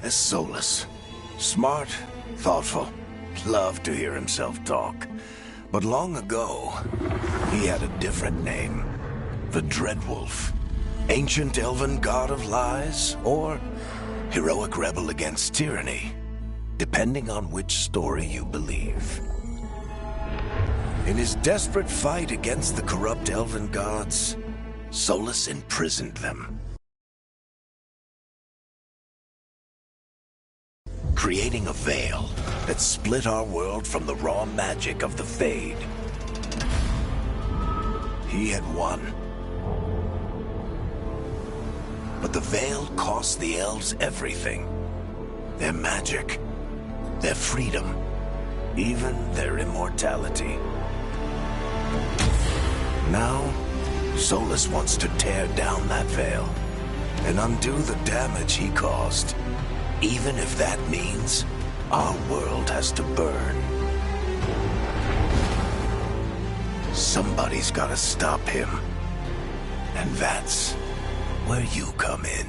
as Solus. Smart, thoughtful, loved to hear himself talk. But long ago, he had a different name. The Dreadwolf. Ancient elven god of lies, or heroic rebel against tyranny, depending on which story you believe. In his desperate fight against the corrupt elven gods, Solus imprisoned them, creating a veil that split our world from the raw magic of the Fade. He had won. But the veil cost the elves everything. Their magic, their freedom, even their immortality. Now, Solus wants to tear down that veil and undo the damage he caused, even if that means our world has to burn. Somebody's gotta stop him, and that's where you come in.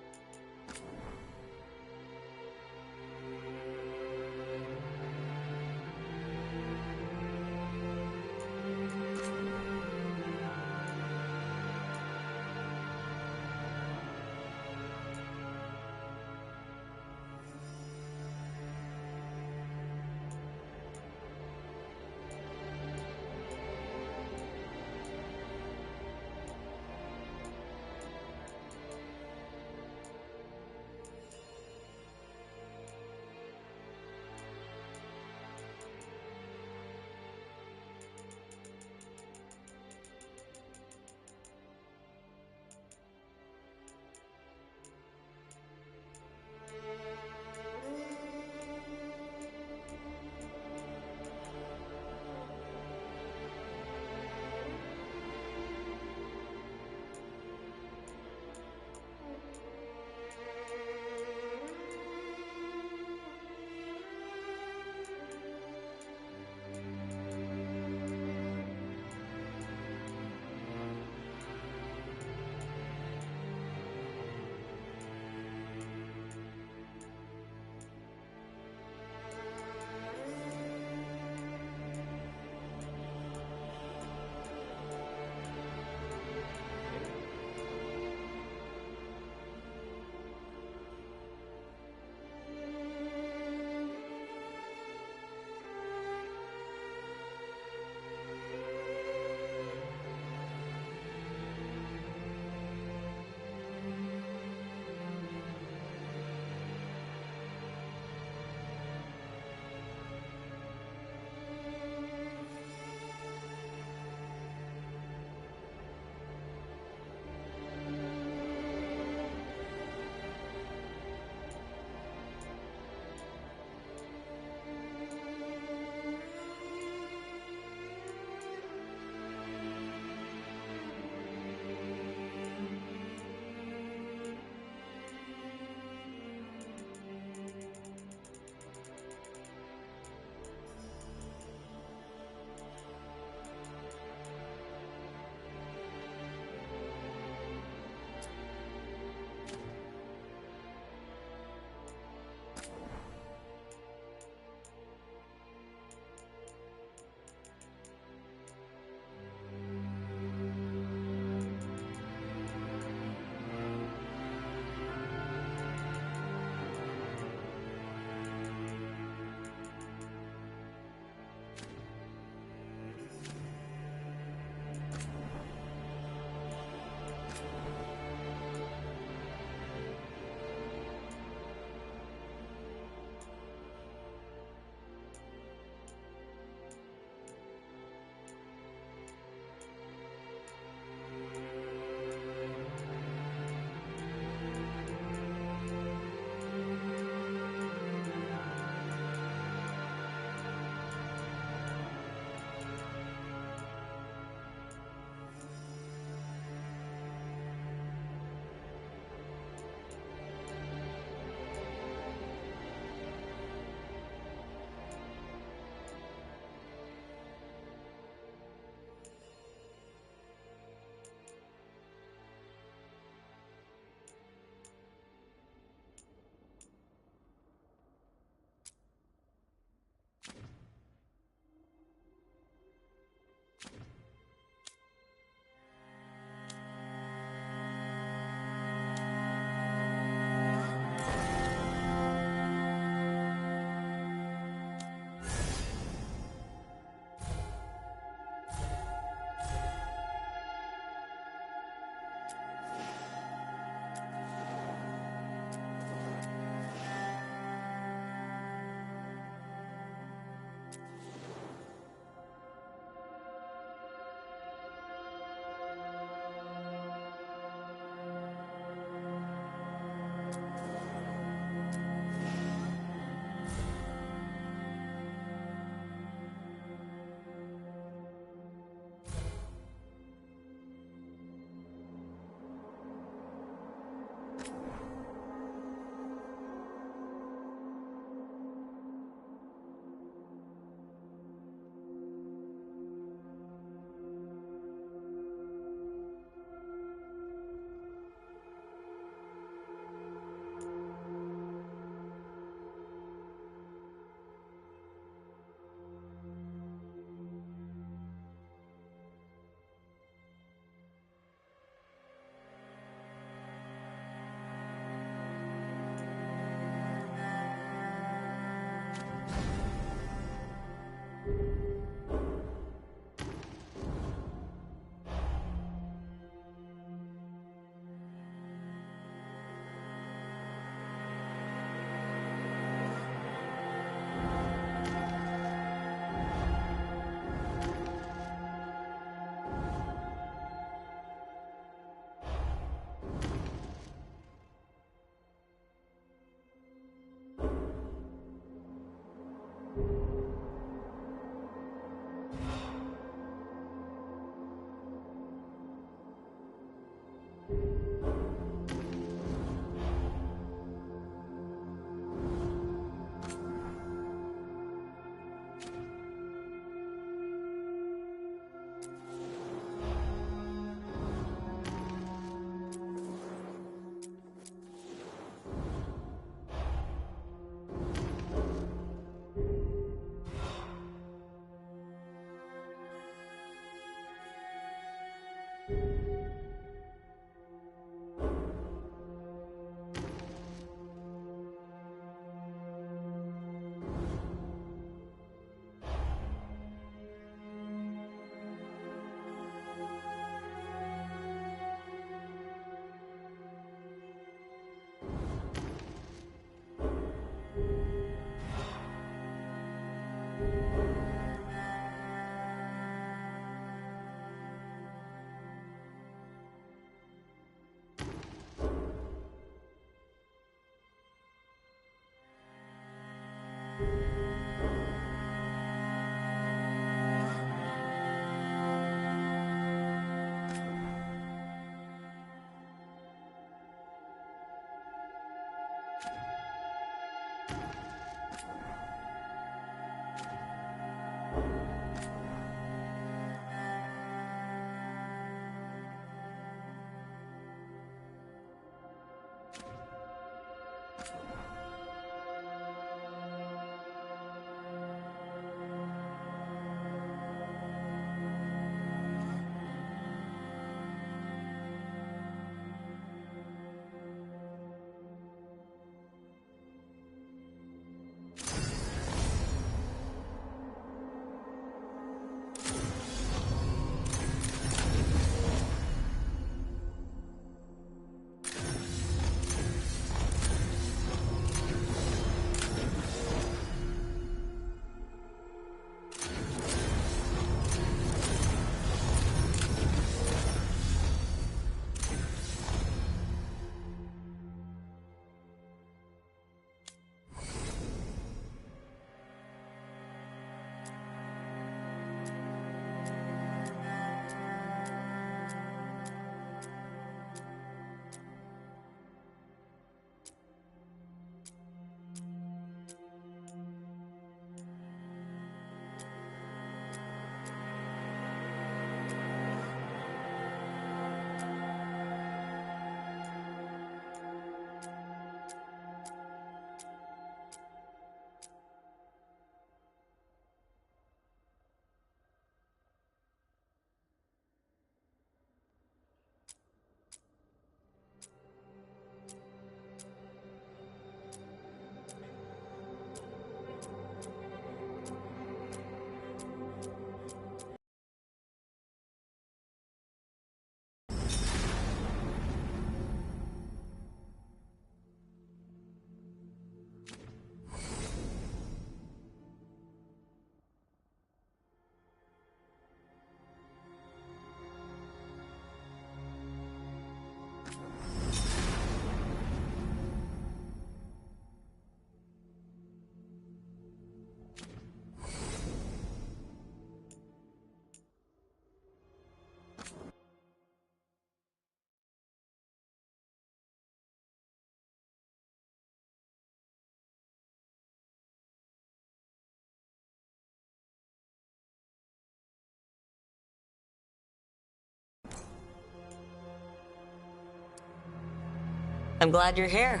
I'm glad you're here.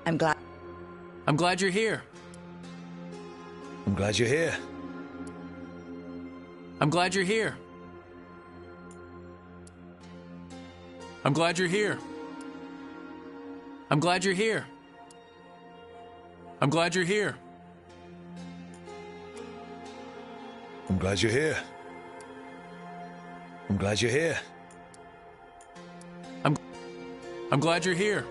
I'm glad. I'm glad you're here. I'm glad you're here. I'm glad you're here. I'm glad you're here. I'm glad you're here. I'm glad you're here. I'm glad you're here. I'm glad you're here. I'm glad you're here.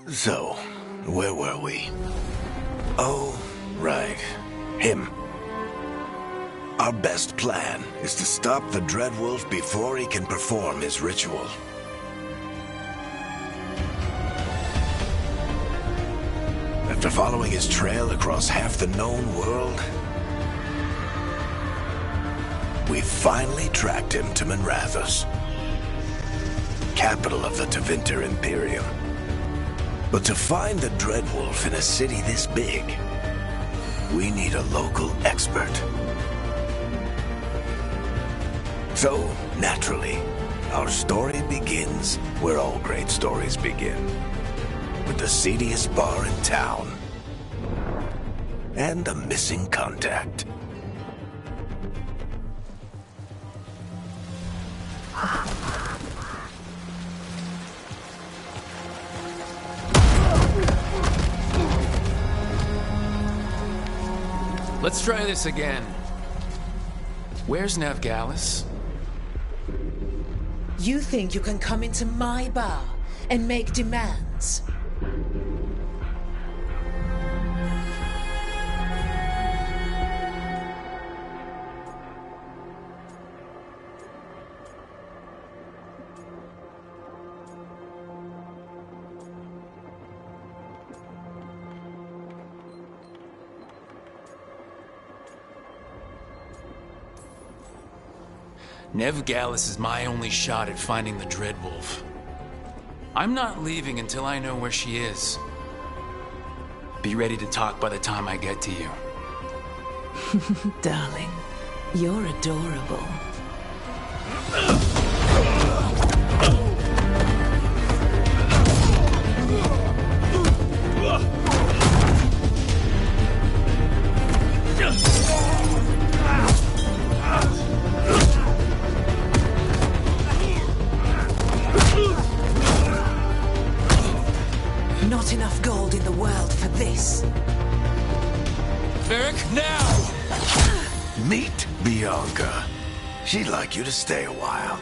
So, where were we? Oh, right. Him. Our best plan is to stop the Dreadwolf before he can perform his ritual. After following his trail across half the known world, we finally tracked him to Minrathous, capital of the Tevinter Imperium. But to find the Dreadwolf in a city this big, we need a local expert. So, naturally, our story begins where all great stories begin. With the seediest bar in town. And a missing contact. Let's try this again. Where's Veilguard? You think you can come into my bar and make demands? Veilguard is my only shot at finding the Dreadwolf. I'm not leaving until I know where she is. Be ready to talk by the time I get to you. Darling, you're adorable. Not enough gold in the world for this. Varric, now! Meet Bianca. She'd like you to stay a while.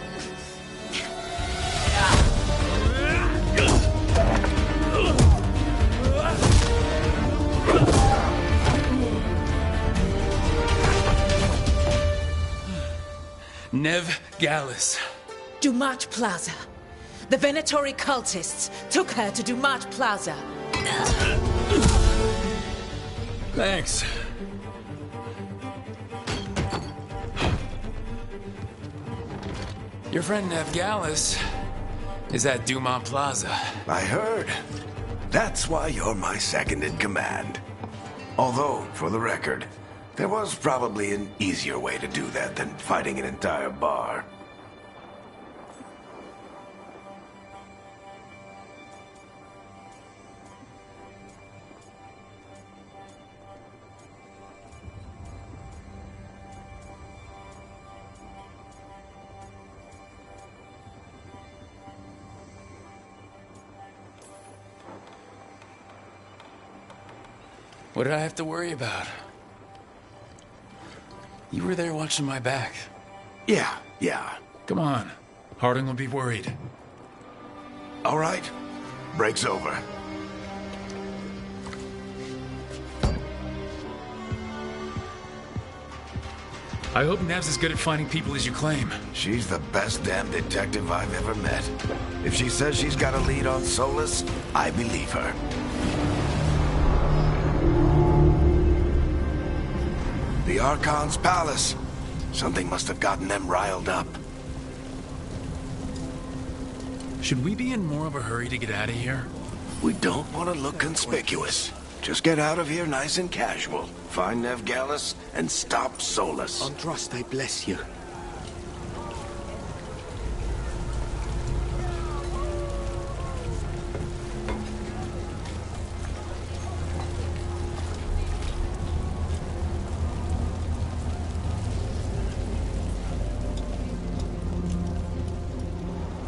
Veilguard. Dumat Plaza. The Venatori cultists took her to Dumat Plaza. Thanks. Your friend Veilguard is at Dumat Plaza. I heard. That's why you're my second in command. Although, for the record, there was probably an easier way to do that than fighting an entire bar. What did I have to worry about? You were there watching my back. Yeah. Come on. Harding will be worried. All right. Break's over. I hope Nev's as good at finding people as you claim. She's the best damn detective I've ever met. If she says she's got a lead on Solus, I believe her. The Archon's palace. Something must have gotten them riled up. Should we be in more of a hurry to get out of here? We don't want to look conspicuous. Just get out of here nice and casual. Find Veilguard and stop Solus. On trust, I bless you.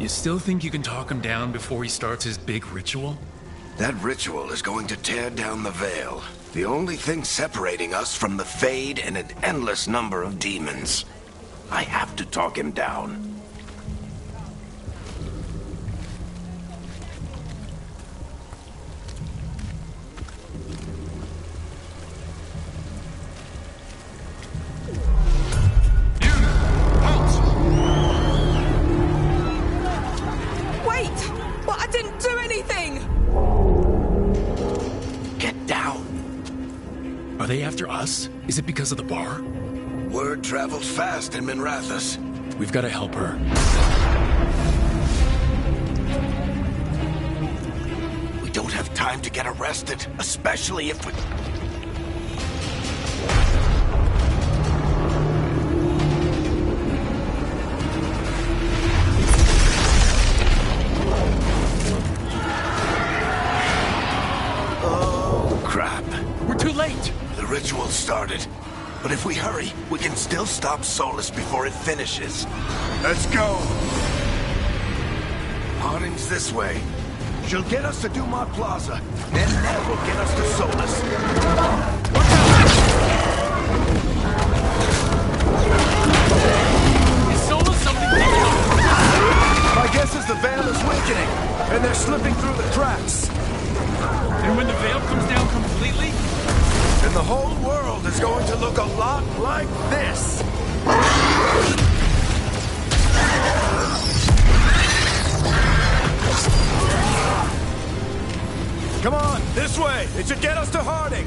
You still think you can talk him down before he starts his big ritual? That ritual is going to tear down the veil. The only thing separating us from the Fade and an endless number of demons. I have to talk him down. Are they after us? Is it because of the bar? Word travels fast in Minrathous. We've got to help her. We don't have time to get arrested, especially if we... Oh, crap. We're too late! The ritual started. But if we hurry, we can still stop Solus before it finishes. Let's go! Harding's this way. She'll get us to Dumont Plaza. Then that will get us to Solus. Is Solus something? My guess is the Veil is weakening, and they're slipping through the cracks. And when the veil comes down completely? And the whole world is going to look a lot like this. Come on, this way. It should get us to Harding.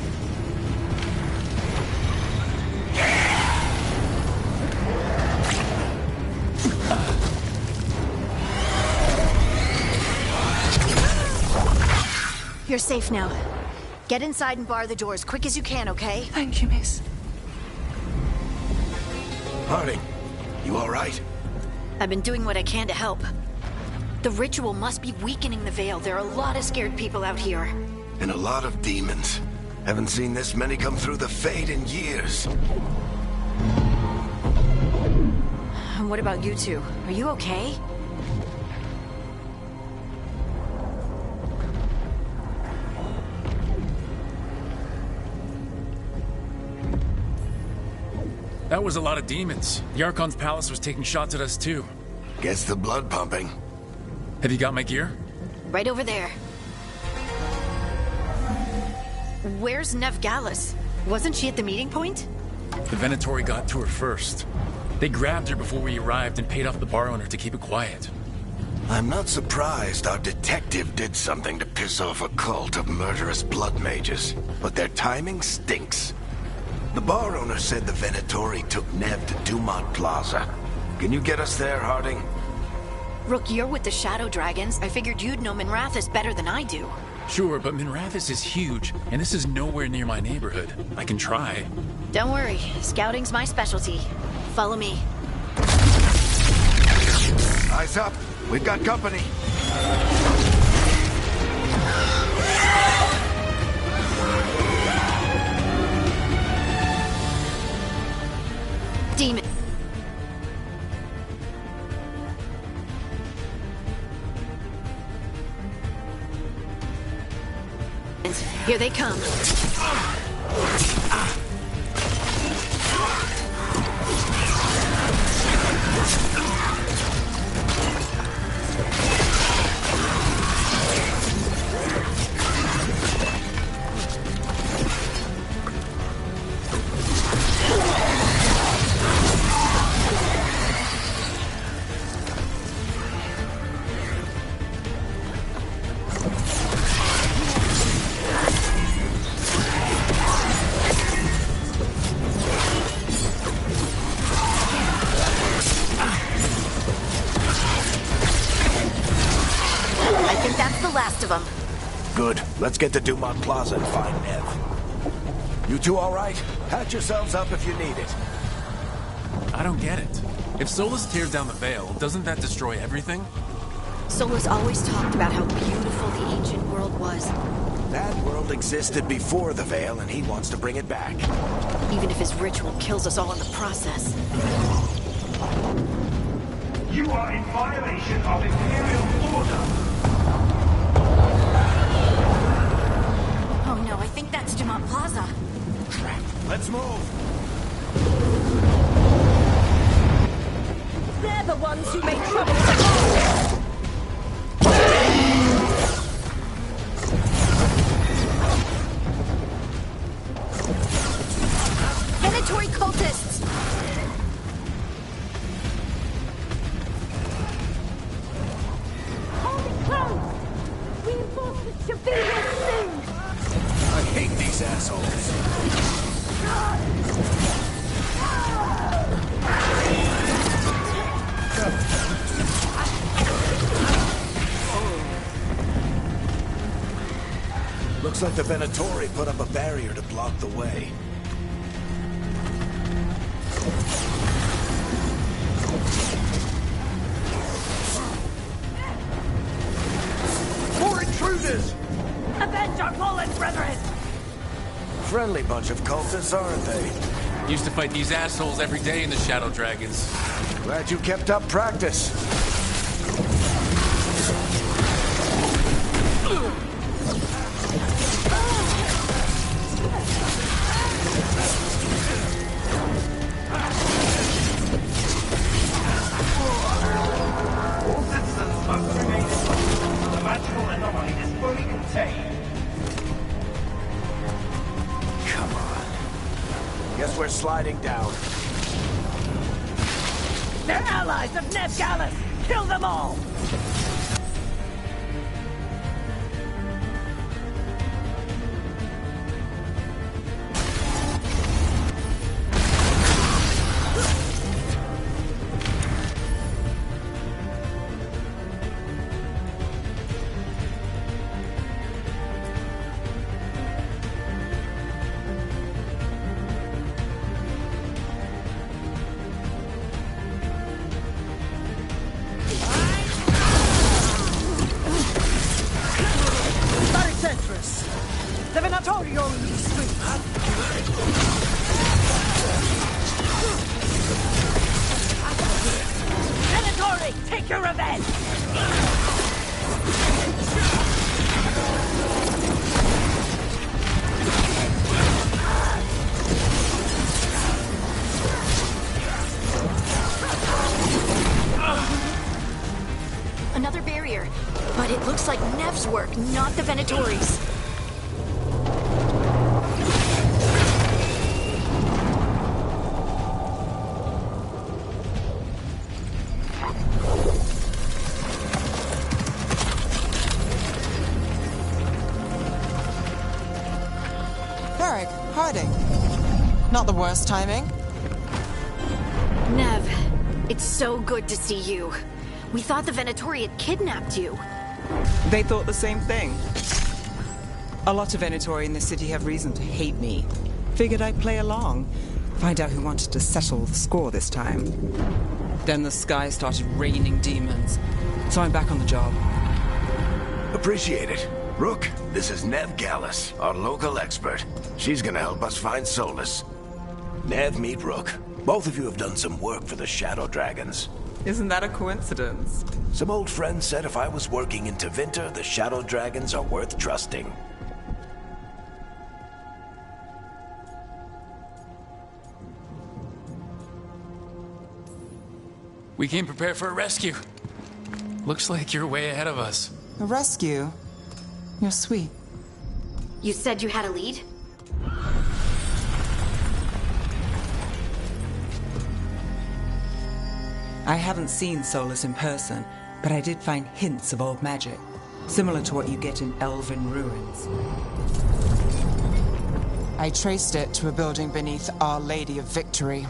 You're safe now. Get inside and bar the door as quick as you can, okay? Thank you, miss. Harding, you all right? I've been doing what I can to help. The ritual must be weakening the Veil. There are a lot of scared people out here. And a lot of demons. Haven't seen this many come through the Fade in years. And what about you two? Are you okay? That was a lot of demons. The Archon's palace was taking shots at us too. Gets the blood pumping. Have you got my gear? Right over there. Where's Nevgalis? Wasn't she at the meeting point? The Venatori got to her first. They grabbed her before we arrived and paid off the bar owner to keep it quiet. I'm not surprised our detective did something to piss off a cult of murderous blood mages, but their timing stinks. The bar owner said the Venatori took Nev to Dumont Plaza. Can you get us there, Harding? Rook, you're with the Shadow Dragons. I figured you'd know Minrathous better than I do. Sure, but Minrathous is huge, and this is nowhere near my neighborhood. I can try. Don't worry, scouting's my specialty. Follow me. Eyes up. We've got company. Demon. Here they come. Of them. Good. Let's get to Dumont Plaza and find Nev. You two all right? Patch yourselves up if you need it. I don't get it. If Solus tears down the Veil, doesn't that destroy everything? Solus always talked about how beautiful the ancient world was. That world existed before the Veil, and he wants to bring it back. Even if his ritual kills us all in the process. You are in violation of Imperial order. Oh no, I think that's Dumont Plaza. Crap. Let's move. They're the ones who made trouble. Venatori cultists! Hold it close! Reinforcements should be here soon! I hate these assholes. Looks like the Venatori put up a barrier to block the way. More intruders! Avenge our fallen brethren! Friendly bunch of cultists, aren't they? Used to fight these assholes every day in the Shadow Dragons. Glad you kept up practice. All citizens must remain until the magical anomaly is fully contained. Come on. Guess we're sliding down. They're allies of Nev Gallus! Kill them all! The Venatori are in the street. Venatori, take your revenge! Another barrier. But it looks like Nev's work, not the Venatori's. Varric, Harding. Not the worst timing. Nev, it's so good to see you. We thought the Venatori had kidnapped you. They thought the same thing. A lot of Venatori in this city have reason to hate me. Figured I'd play along. Find out who wanted to settle the score this time. Then the sky started raining demons. So I'm back on the job. Appreciate it. Rook, this is Nev Gallus, our local expert. She's gonna help us find Solus. Nev, meet Rook. Both of you have done some work for the Shadow Dragons. Isn't that a coincidence? Some old friends said if I was working in Tevinter, the Shadow Dragons are worth trusting. We came prepared for a rescue. Looks like you're way ahead of us. A rescue? You're sweet. You said you had a lead? I haven't seen Solus in person, but I did find hints of old magic, similar to what you get in elven ruins. I traced it to a building beneath Our Lady of Victory.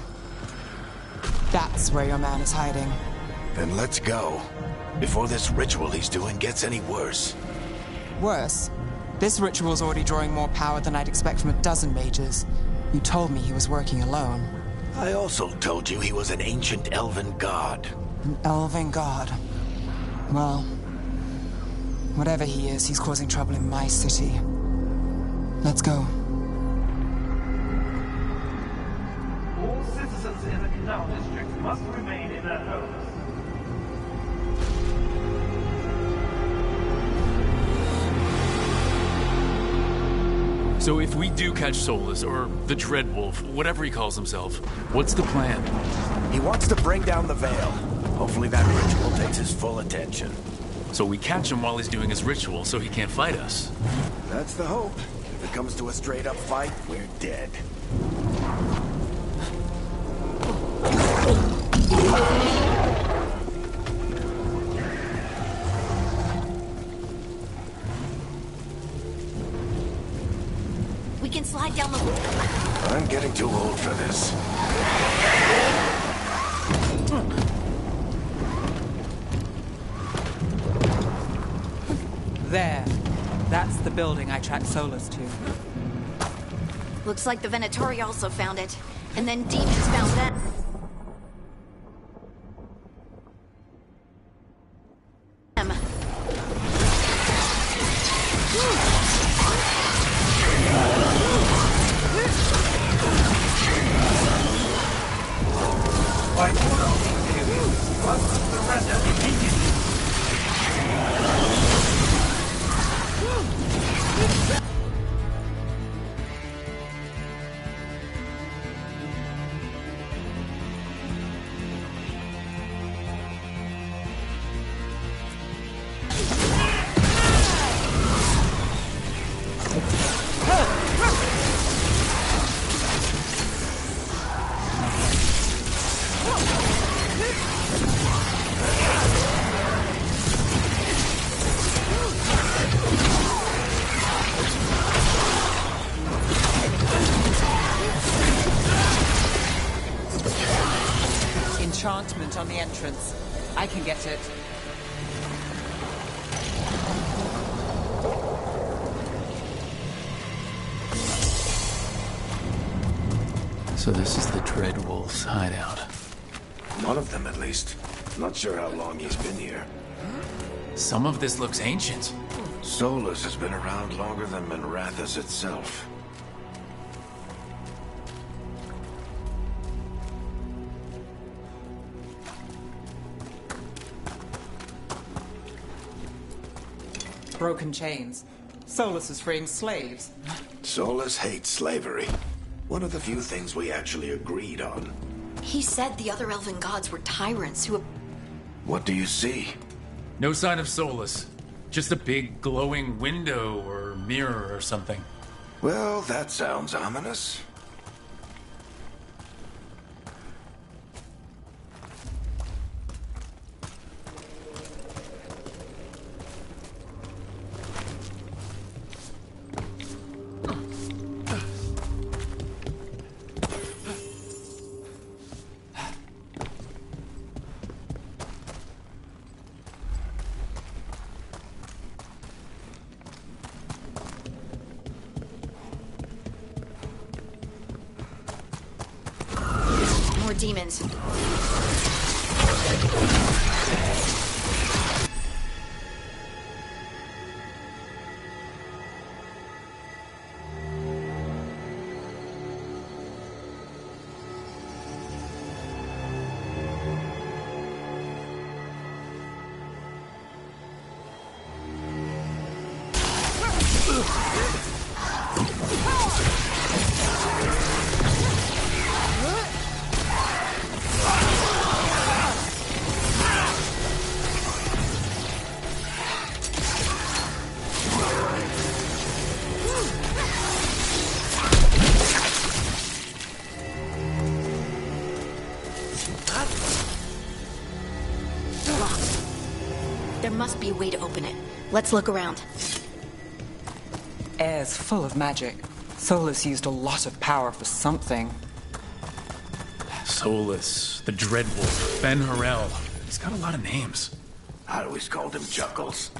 That's where your man is hiding. Then let's go. Before this ritual he's doing gets any worse. Worse, this ritual's already drawing more power than I'd expect from a dozen mages. You told me he was working alone. I also told you he was an ancient elven god. An elven god. Well, whatever he is, he's causing trouble in my city. Let's go. All citizens in the Canal District must remain in their homes. So if we do catch Solus, or the Dreadwolf, whatever he calls himself, what's the plan? He wants to bring down the Veil. Hopefully that ritual takes his full attention. So we catch him while he's doing his ritual so he can't fight us. That's the hope. If it comes to a straight-up fight, we're dead. We can slide down the loop. I'm getting too old for this. There. That's the building I tracked Solus to. Looks like the Venatori also found it. And then demons found them. By order of the Imperium, one must surrender immediately. Enchantment on the entrance. I can get it. So this is the Dreadwolf's hideout. One of them, at least. Not sure how long he's been here. Some of this looks ancient. Solus has been around longer than Minrathous itself. Broken chains. Solus is freeing slaves. Solus hates slavery. One of the few things we actually agreed on. He said the other elven gods were tyrants who... What do you see? No sign of Solus. Just a big glowing window or mirror or something. Well, that sounds ominous. More demons. There must be a way to open it. Let's look around. Air's full of magic. Solus used a lot of power for something. Solus, the Dreadwolf, Ben Harel. He's got a lot of names. I always called him Chuckles.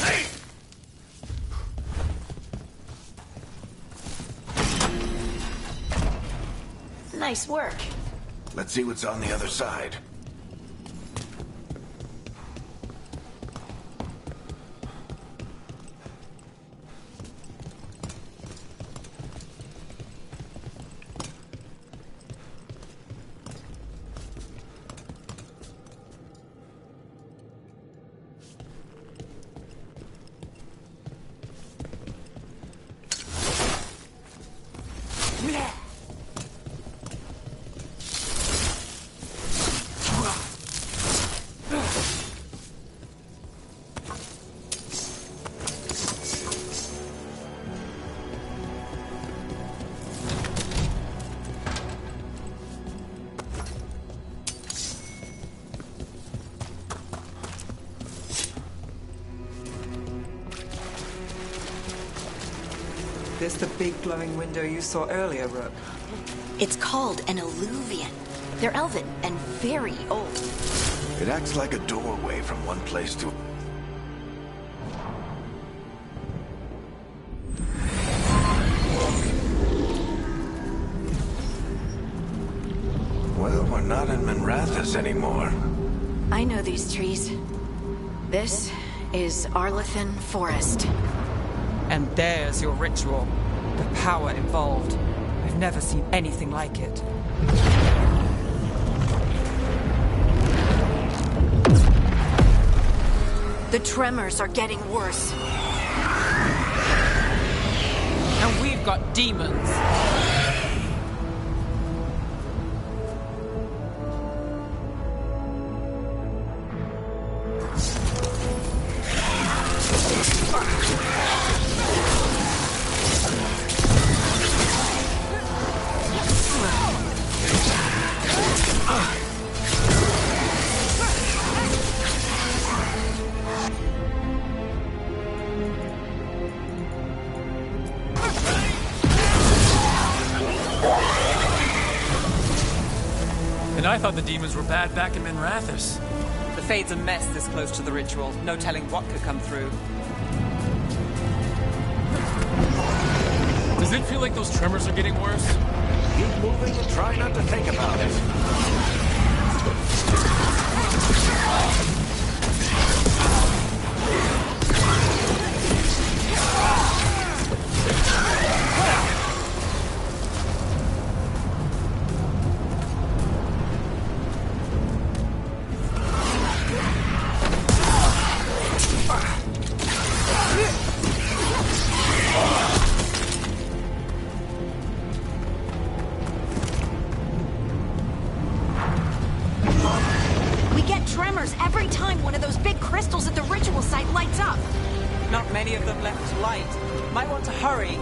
Hey! Nice work. Let's see what's on the other side. This the big glowing window you saw earlier, Rook? It's called an alluvian. They're elven and very old. It acts like a doorway from one place to... Well, we're not in Minrathous anymore. I know these trees. This is Arlethan Forest. And there's your ritual. The power involved. I've never seen anything like it. The tremors are getting worse. And we've got demons. And I thought the demons were bad back in Minrathous. The Fade's a mess this close to the ritual. No telling what could come through. Does it feel like those tremors are getting worse? Keep moving and try not to think about it. Tremors every time one of those big crystals at the ritual site lights up. Not many of them left to light. Might want to hurry.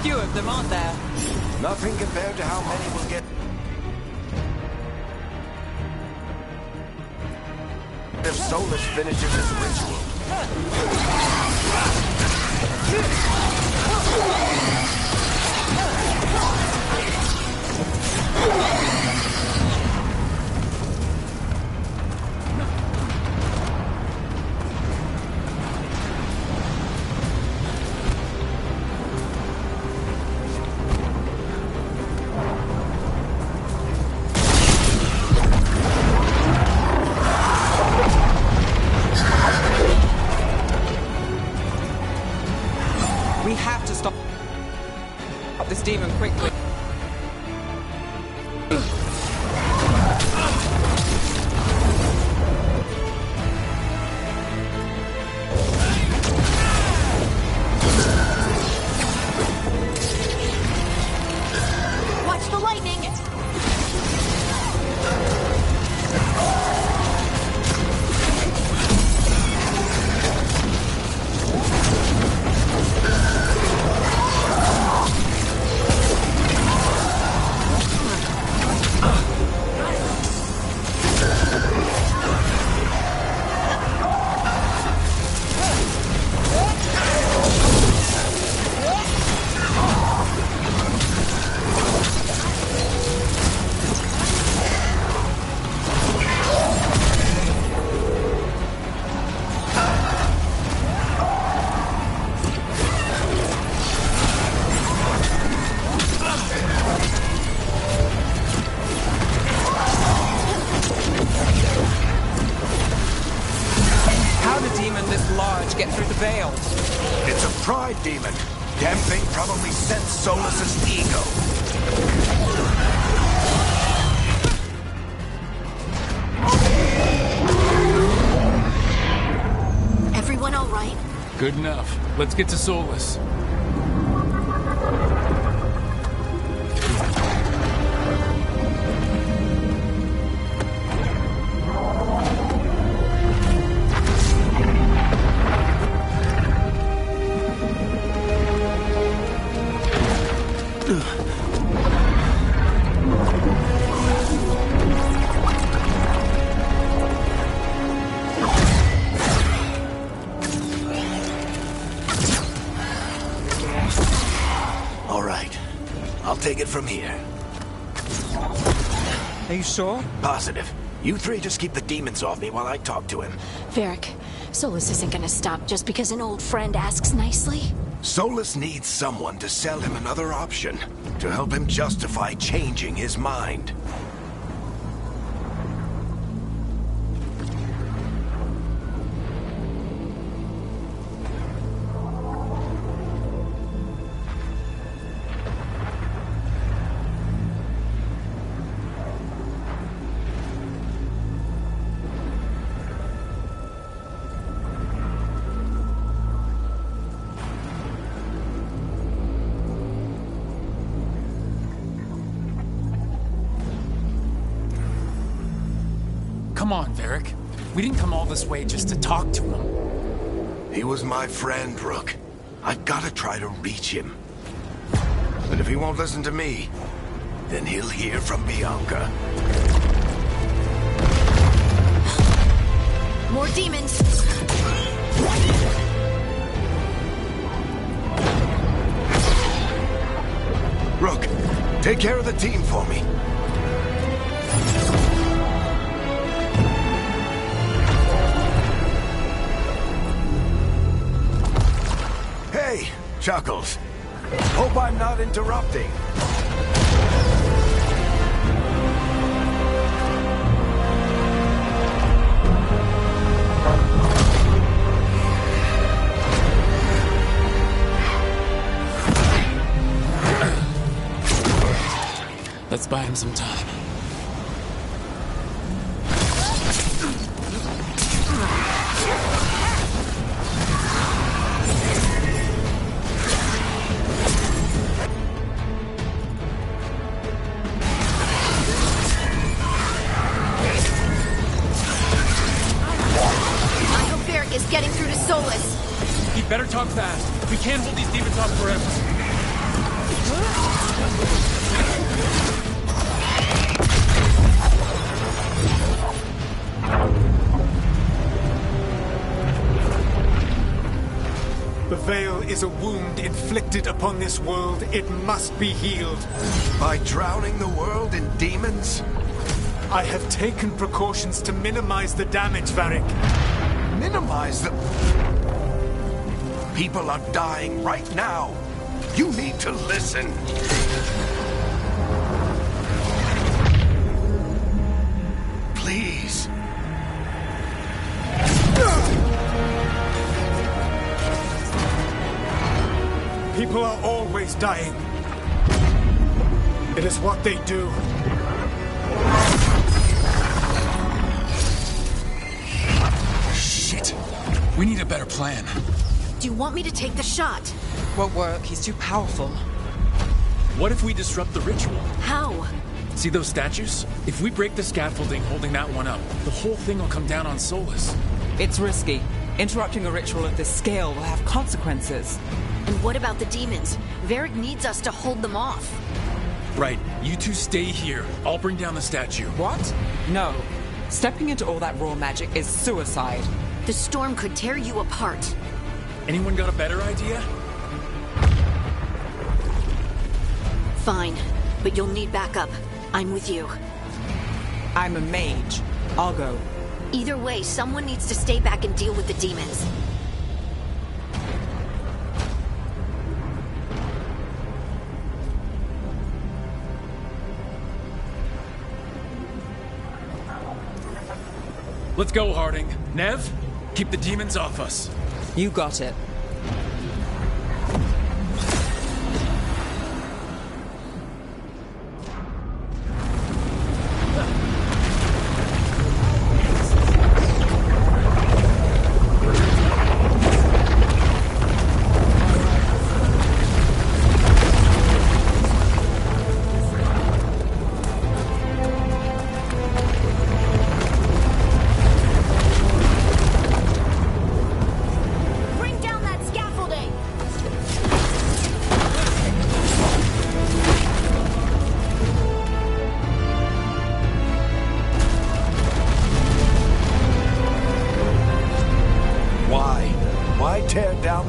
Few of them, aren't there? Nothing compared to how many will get... if Solus finishes his ritual. We have to stop. Good enough. Let's get to Solus. All right. I'll take it from here. Are you sure? Positive. You three just keep the demons off me while I talk to him. Varric, Solus isn't gonna stop just because an old friend asks nicely. Solus needs someone to sell him another option, to help him justify changing his mind. Come on, Varric. We didn't come all this way just to talk to him. He was my friend, Rook. I gotta try to reach him. But if he won't listen to me, then he'll hear from Bianca. More demons! Rook, take care of the team for me. Hey, Chuckles. Hope I'm not interrupting. Let's buy him some time. I hope Varric is getting through to Solus. He better talk fast. We can't hold these demons off forever. The Veil is a wound inflicted upon this world. It must be healed. By drowning the world in demons? I have taken precautions to minimize the damage, Varric. Minimize the... People are dying right now. You need to listen. Please. People are always dying. It is what they do. Shit. We need a better plan. Do you want me to take the shot? Won't work. He's too powerful. What if we disrupt the ritual? How? See those statues? If we break the scaffolding holding that one up, the whole thing will come down on Solus. It's risky. Interrupting a ritual of this scale will have consequences. And what about the demons? Varric needs us to hold them off. Right. You two stay here. I'll bring down the statue. What? No. Stepping into all that raw magic is suicide. The storm could tear you apart. Anyone got a better idea? Fine, but you'll need backup. I'm with you. I'm a mage. I'll go. Either way, someone needs to stay back and deal with the demons. Let's go, Harding. Nev, keep the demons off us. You got it.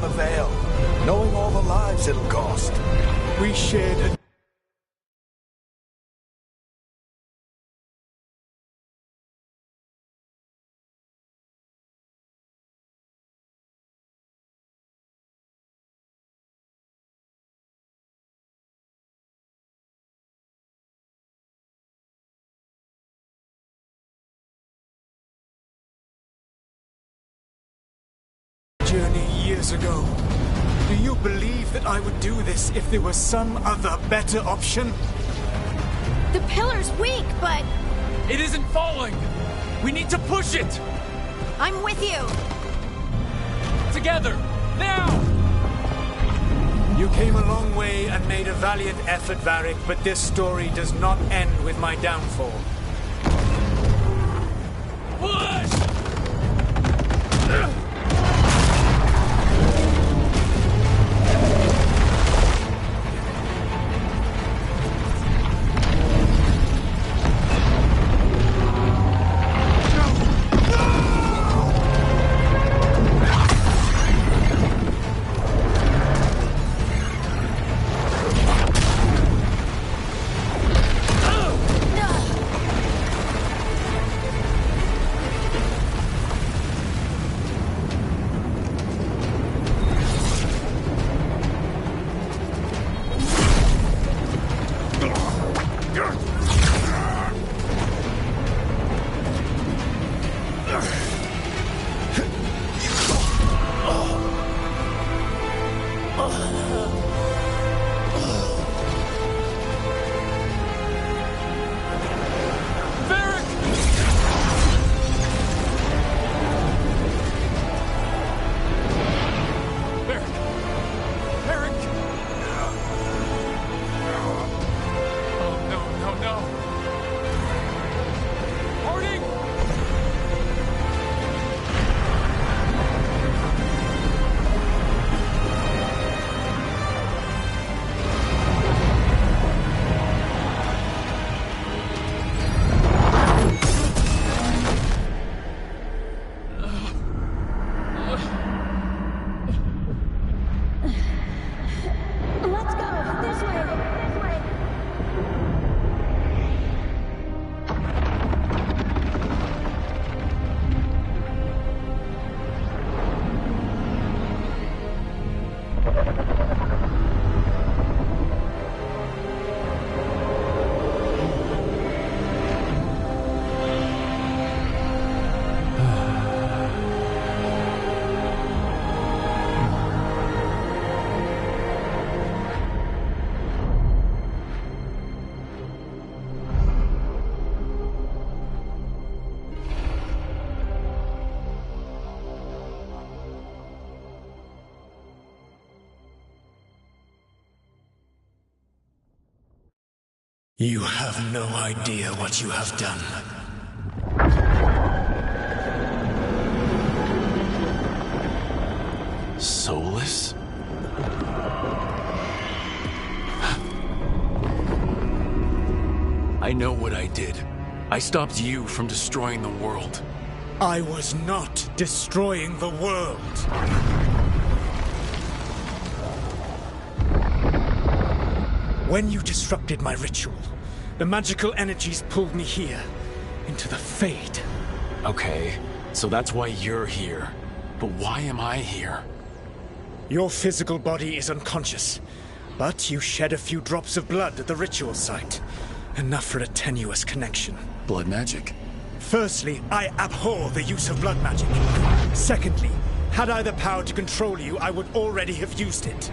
the Veil, knowing all the lives it'll cost. We shared a journey years ago. Do you believe that I would do this if there was some other better option? The pillar's weak, but It isn't falling! We need to push it! I'm with you. Together! Now! You came a long way and made a valiant effort, Varric, but this story does not end with my downfall. Push! You have no idea what you have done. Soulless? I know what I did. I stopped you from destroying the world. I was not destroying the world. When you disrupted my ritual, the magical energies pulled me here, into the Fade. Okay, so that's why you're here. But why am I here? Your physical body is unconscious, but you shed a few drops of blood at the ritual site. Enough for a tenuous connection. Blood magic? Firstly, I abhor the use of blood magic. Secondly, had I the power to control you, I would already have used it.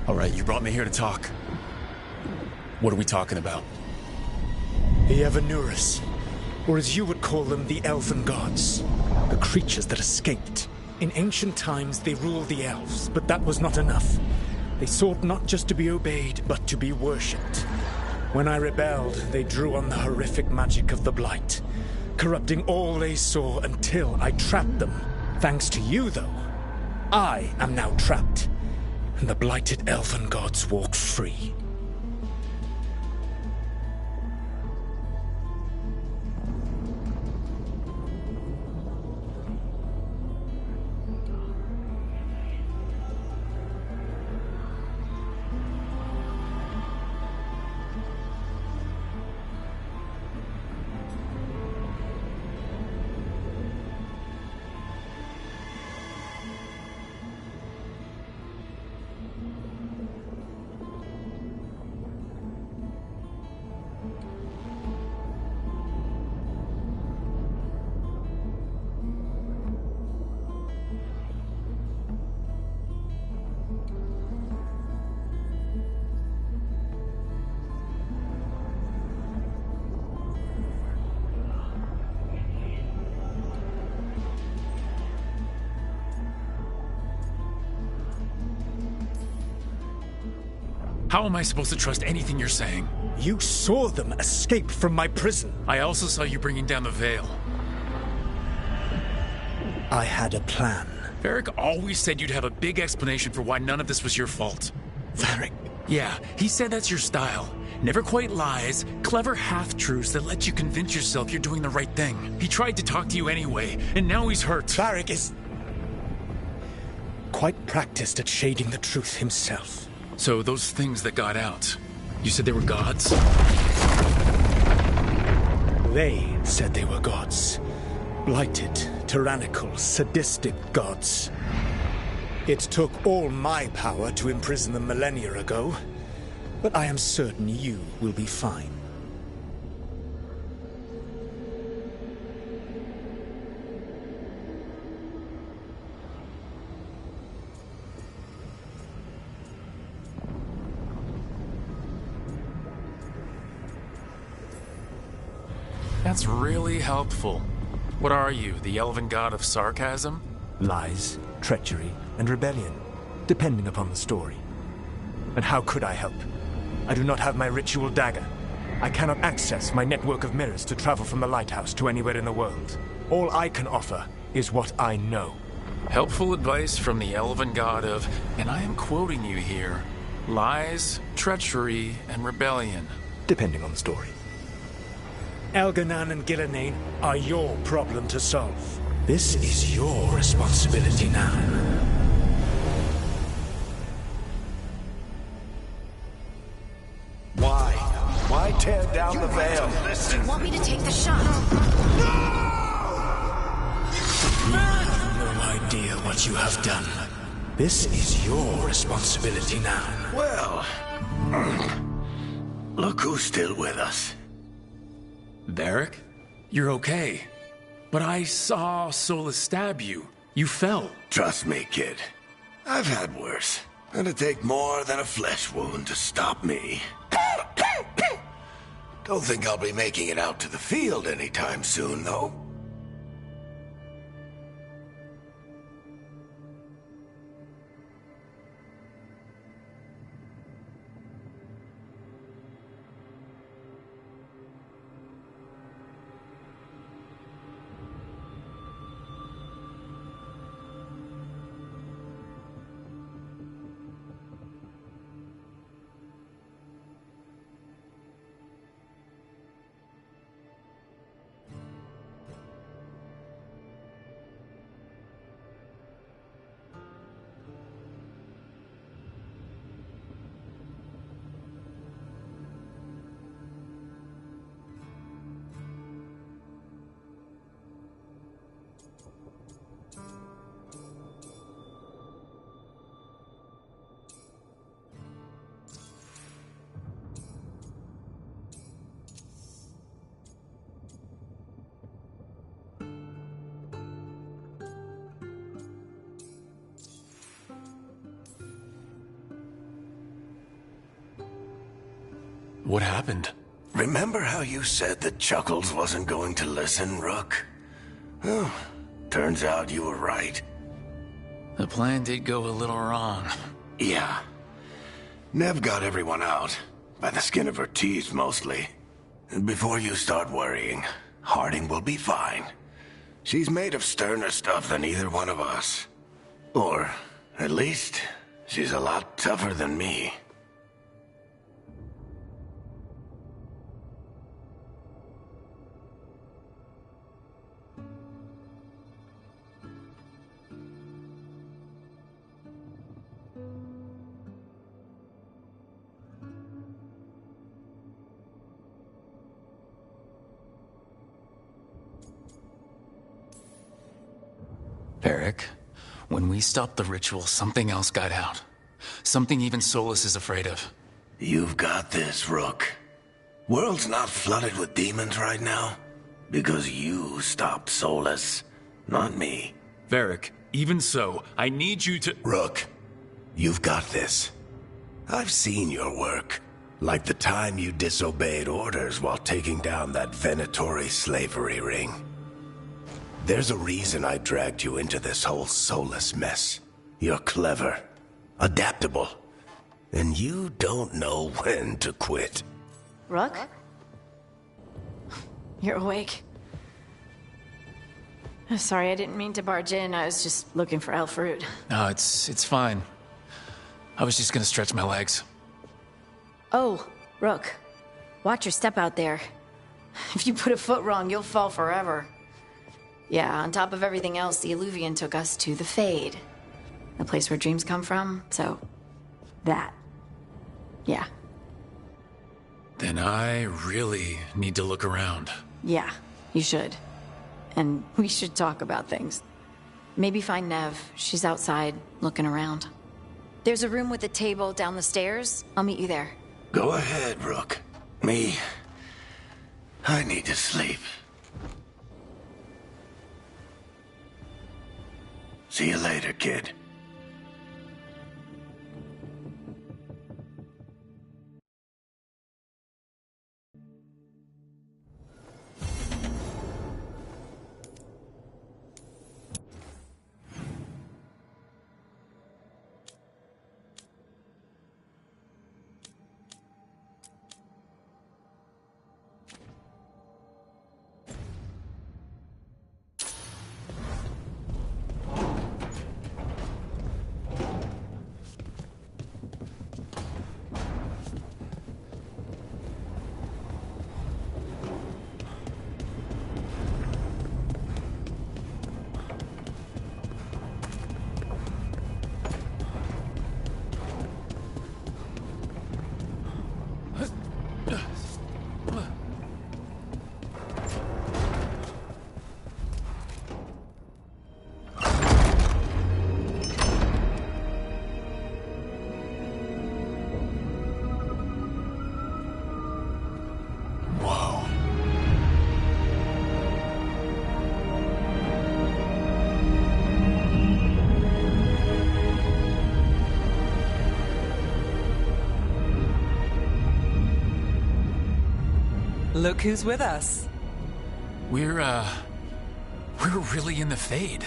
All right, you brought me here to talk. What are we talking about? The Evanurus, or as you would call them, the Elven Gods. The creatures that escaped. In ancient times, they ruled the elves, but that was not enough. They sought not just to be obeyed, but to be worshipped. When I rebelled, they drew on the horrific magic of the Blight, corrupting all they saw until I trapped them. Thanks to you, though, I am now trapped, and the blighted elven gods walk free. How am I supposed to trust anything you're saying? You saw them escape from my prison. I also saw you bringing down the Veil. I had a plan. Varric always said you'd have a big explanation for why none of this was your fault. Varric? Yeah, he said that's your style. Never quite lies, clever half-truths that let you convince yourself you're doing the right thing. He tried to talk to you anyway, and now he's hurt. Varric is quite practiced at shading the truth himself. So those things that got out, you said they were gods? They said they were gods. Blighted, tyrannical, sadistic gods. It took all my power to imprison them millennia ago, but I am certain you will be fine. That's really helpful. What are you, the elven god of sarcasm? Lies, treachery, and rebellion, depending upon the story. And how could I help? I do not have my ritual dagger. I cannot access my network of mirrors to travel from the lighthouse to anywhere in the world. All I can offer is what I know. Helpful advice from the elven god of, and I am quoting you here, lies, treachery, and rebellion. Depending on the story. Elganan and Gillenane are your problem to solve. This is your responsibility now. Why? Why tear down the Veil? Do you want me to take the shot? You have no idea what you have done. This is your responsibility now. Well, look who's still with us. Varric? You're okay. But I saw Solus stab you. You fell. Trust me, kid. I've had worse. It'd take more than a flesh wound to stop me. Don't think I'll be making it out to the field anytime soon, though. What happened? Remember how you said that Chuckles wasn't going to listen, Rook? Well, turns out you were right. The plan did go a little wrong. Yeah. Nev got everyone out. By the skin of her teeth, mostly. Before you start worrying, Harding will be fine. She's made of sterner stuff than either one of us. Or, at least, she's a lot tougher than me. Eric, when we stopped the ritual, something else got out. Something even Solus is afraid of. You've got this, Rook. World's not flooded with demons right now. Because you stopped Solus, not me. Varric, even so, I need you to— Rook, you've got this. I've seen your work. Like the time you disobeyed orders while taking down that Venatori slavery ring. There's a reason I dragged you into this whole Solus mess. You're clever, adaptable, and you don't know when to quit. Rook? You're awake. Sorry, I didn't mean to barge in. I was just looking for Elfroot. No, it's fine. I was just gonna stretch my legs. Oh, Rook. Watch your step out there. If you put a foot wrong, you'll fall forever. Yeah, on top of everything else, the Illuvian took us to the Fade. The place where dreams come from, so... that. Yeah. Then I really need to look around. Yeah, you should. And we should talk about things. Maybe find Nev. She's outside, looking around. There's a room with a table down the stairs. I'll meet you there. Go ahead, Rook. Me... I need to sleep. See you later, kid. Look who's with us. We're really in the Fade.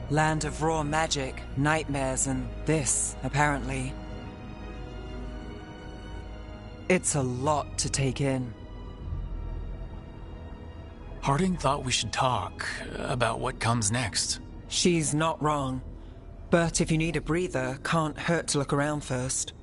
Land of raw magic, nightmares, and this, apparently. It's a lot to take in. Harding thought we should talk about what comes next. She's not wrong. But if you need a breather, can't hurt to look around first.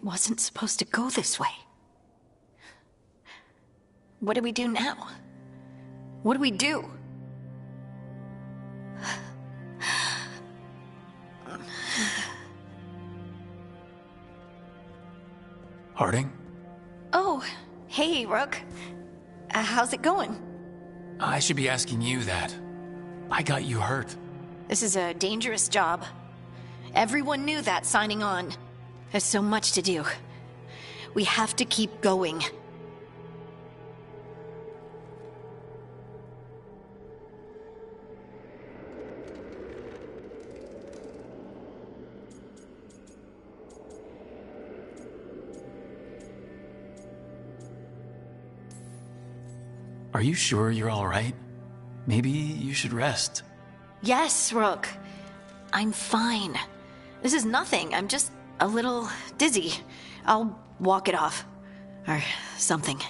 wasn't supposed to go this way. What do we do now? What do we do? Harding? Oh, hey, Rook. How's it going? I should be asking you that. I got you hurt. This is a dangerous job. Everyone knew that signing on. There's so much to do. We have to keep going. Are you sure you're all right? Maybe you should rest. Yes, Rook. I'm fine. This is nothing. I'm just a little dizzy. I'll walk it off. Or something.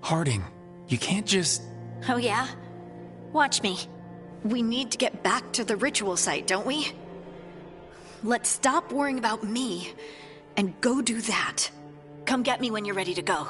Harding, you can't just... Oh yeah? Watch me. We need to get back to the ritual site, don't we? Let's stop worrying about me and go do that. Come get me when you're ready to go.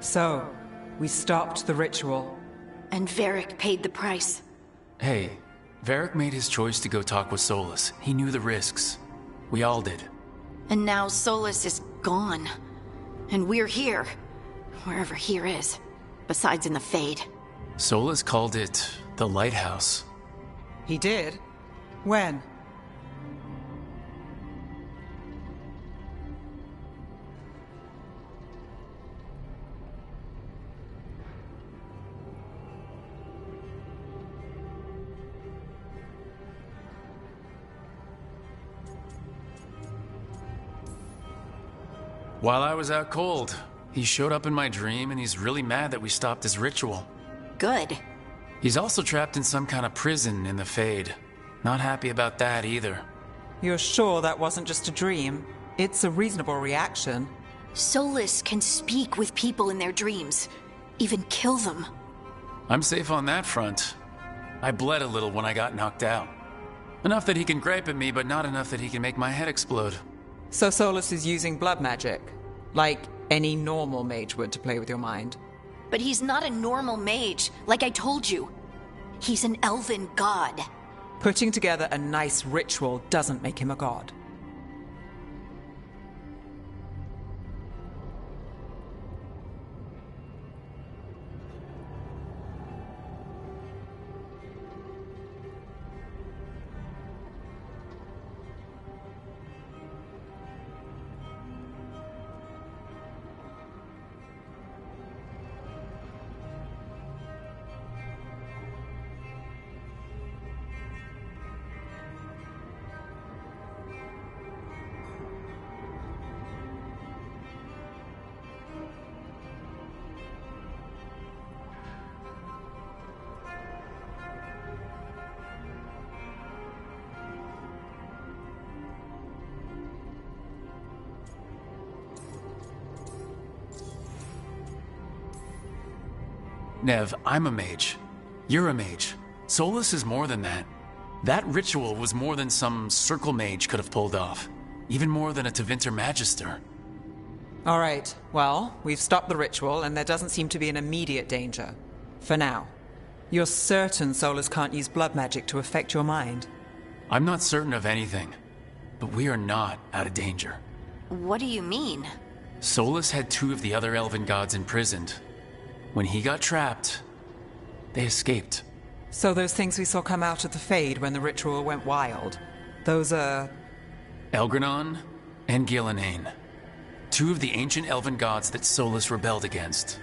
So, we stopped the ritual. And Varric paid the price. Hey, Varric made his choice to go talk with Solus. He knew the risks. We all did. And now Solus is gone. And we're here. Wherever here is. Besides in the Fade. Solus called it the Lighthouse. He did? When? While I was out cold, he showed up in my dream and he's really mad that we stopped his ritual. Good. He's also trapped in some kind of prison in the Fade. Not happy about that either. You're sure that wasn't just a dream? It's a reasonable reaction. Solus can speak with people in their dreams. Even kill them. I'm safe on that front. I bled a little when I got knocked out. Enough that he can gripe at me, but not enough that he can make my head explode. So Solus is using blood magic? Like any normal mage would to play with your mind? But he's not a normal mage, like I told you. He's an elven god. Putting together a nice ritual doesn't make him a god. Nev, I'm a mage. You're a mage. Solus is more than that. That ritual was more than some circle mage could have pulled off. Even more than a Tevinter Magister. All right, well, we've stopped the ritual and there doesn't seem to be an immediate danger. For now. You're certain Solus can't use blood magic to affect your mind? I'm not certain of anything, but we are not out of danger. What do you mean? Solus had 2 of the other elven gods imprisoned. When he got trapped, they escaped. So those things we saw come out of the Fade when the ritual went wild, those are... Elgranon and Gillenane. 2 of the ancient elven gods that Solus rebelled against.